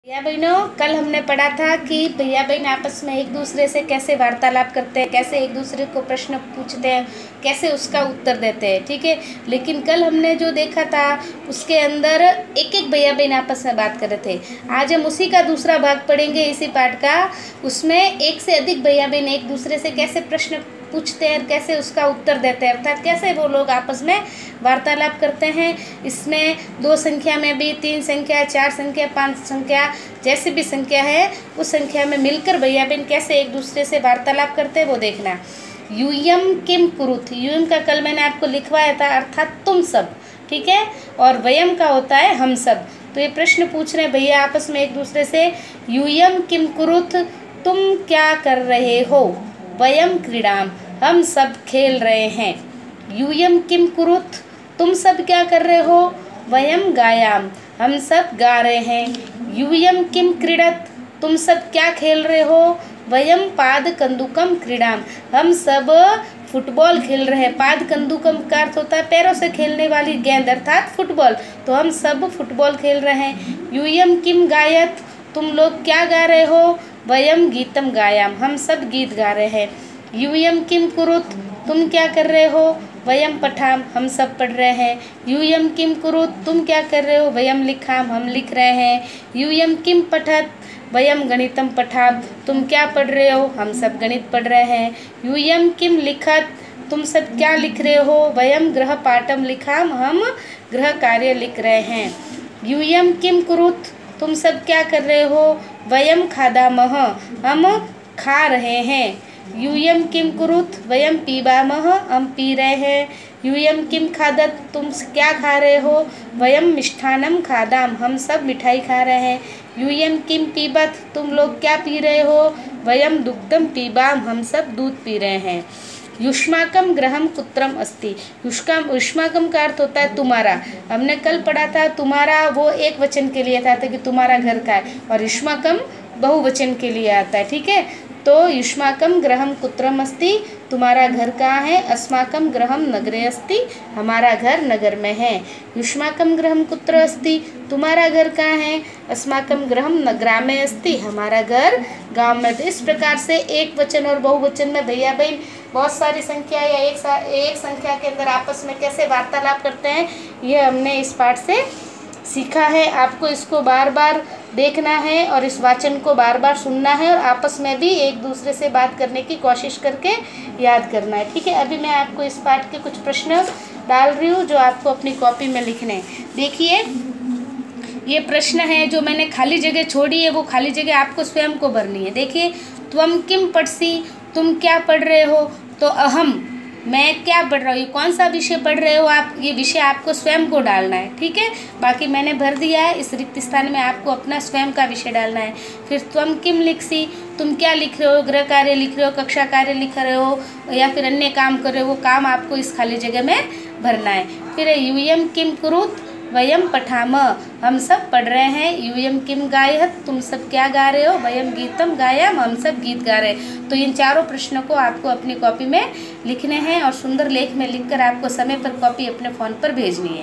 भैया बहनों, कल हमने पढ़ा था कि भैया बहन आपस में एक दूसरे से कैसे वार्तालाप करते हैं, कैसे एक दूसरे को प्रश्न पूछते हैं, कैसे उसका उत्तर देते हैं। ठीक है, लेकिन कल हमने जो देखा था उसके अंदर एक एक भैया बहन आपस में बात कर रहे थे। आज हम उसी का दूसरा भाग पढ़ेंगे इसी पाठ का। उसमें एक से अधिक भैया बहन एक दूसरे से कैसे प्रश्न पूछते हैं, कैसे उसका उत्तर देते हैं, अर्थात कैसे वो लोग आपस में वार्तालाप करते हैं। इसमें 2 संख्या में भी, 3 संख्या, 4 संख्या, 5 संख्या, जैसी भी संख्या है उस संख्या में मिलकर भैया बहन कैसे एक दूसरे से वार्तालाप करते हैं वो देखना। यूयम किम कुरुत, यूयम का कल मैंने आपको लिखवाया था, अर्थात तुम सब। ठीक है, और वयम का होता है हम सब। तो ये प्रश्न पूछ रहे हैं भैया आपस में एक दूसरे से, यूयम किम कुरुत, तुम क्या कर रहे हो। वयम क्रीडाम, हम सब खेल रहे हैं। यूयम किम कुरुत, तुम सब क्या कर रहे हो। वयम गायाम, हम सब गा रहे हैं। यूयम किम क्रीडत, तुम सब क्या खेल रहे हो। वयम पाद कंदुकम क्रीडाम, हम सब फुटबॉल खेल रहे हैं। पाद कंदुकम का अर्थ होता है पैरों से खेलने वाली गेंद, अर्थात फुटबॉल। तो हम सब फुटबॉल खेल रहे हैं। यूयम किम गायत, तुम लोग क्या गा रहे हो। वयम गीतम गायाम, हम सब गीत गा रहे हैं। यूयम किम कुरुत, तुम क्या कर रहे हो। वयम पठाम, हम सब पढ़ रहे हैं। यूयम किम कुरुत, तुम क्या कर रहे हो। वयम लिखाम, हम लिख रहे हैं। यूयम किम पठत, वयम गणितम पठाम, तुम क्या पढ़ रहे हो। हम सब गणित पढ़ रहे हैं। यूयम किम लिखत, तुम सब क्या लिख रहे हो। वयम गृह पाठम लिखाम, हम गृह कार्य लिख रहे हैं। यूयम किम कुरुत, तुम सब क्या कर रहे हो। वयम खादामह, हम खा रहे हैं। यूयम किम कुरुत, वयम पीबामह, हम पी रहे हैं। यूयम किम खादत, तुम क्या खा रहे हो। वयम मिष्ठानम खादाम, हम सब मिठाई खा रहे हैं। यूयम किम पीबत, तुम लोग क्या पी रहे हो। वयम दुग्धम पीबाम, हम सब दूध पी रहे हैं। युष्माकम ग्रहम कुत्रम अस्ति, युष्माकम का अर्थ होता है तुम्हारा। हमने कल पढ़ा था तुम्हारा वो एक वचन के लिए था कि तुम्हारा घर का है, और युष्माकम बहुवचन के लिए आता है। ठीक है, तो युष्माकम ग्रहम कुत्रम अस्ति, तुम्हारा घर कहाँ है। अस्माकम ग्रहम नगरे अस्ति, हमारा घर नगर में है। युष्माकम ग्रहम कुत्र अस्ति, तुम्हारा घर कहाँ है। अस्माकम ग्रहम ग्रामे अस्ति, हमारा घर गांव में। तो इस प्रकार से एक वचन और बहुवचन में भैया बहन बहुत सारी संख्या या एक संख्या के अंदर आपस में कैसे वार्तालाप करते हैं, ये हमने इस पाठ से सीखा है। आपको इसको बार बार देखना है और इस वाचन को बार बार सुनना है, और आपस में भी एक दूसरे से बात करने की कोशिश करके याद करना है। ठीक है, अभी मैं आपको इस पाठ के कुछ प्रश्न डाल रही हूँ जो आपको अपनी कॉपी में लिखने हैं। देखिए, ये प्रश्न है जो मैंने खाली जगह छोड़ी है, वो खाली जगह आपको स्वयं को भरनी है। देखिए, त्वम किम पढ़सी, तुम क्या पढ़ रहे हो। तो अहम, मैं क्या पढ़ रहा हूँ, कौन सा विषय पढ़ रहे हो आप, ये विषय आपको स्वयं को डालना है। ठीक है, बाकी मैंने भर दिया है, इस रिक्त स्थान में आपको अपना स्वयं का विषय डालना है। फिर त्वम किम लिखसी, तुम क्या लिख रहे हो, गृह कार्य लिख रहे हो, कक्षा कार्य लिख रहे हो, या फिर अन्य काम कर रहे हो, वो काम आपको इस खाली जगह में भरना है। फिर यूयम किम कुरुत, वयम पठाम, हम सब पढ़ रहे हैं। यूयम किम गायत, तुम सब क्या गा रहे हो। वयम गीतम गायाम, हम सब गीत गा रहे हैं। तो इन चारों प्रश्नों को आपको अपनी कॉपी में लिखने हैं और सुंदर लेख में लिखकर आपको समय पर कॉपी अपने फ़ोन पर भेजनी है।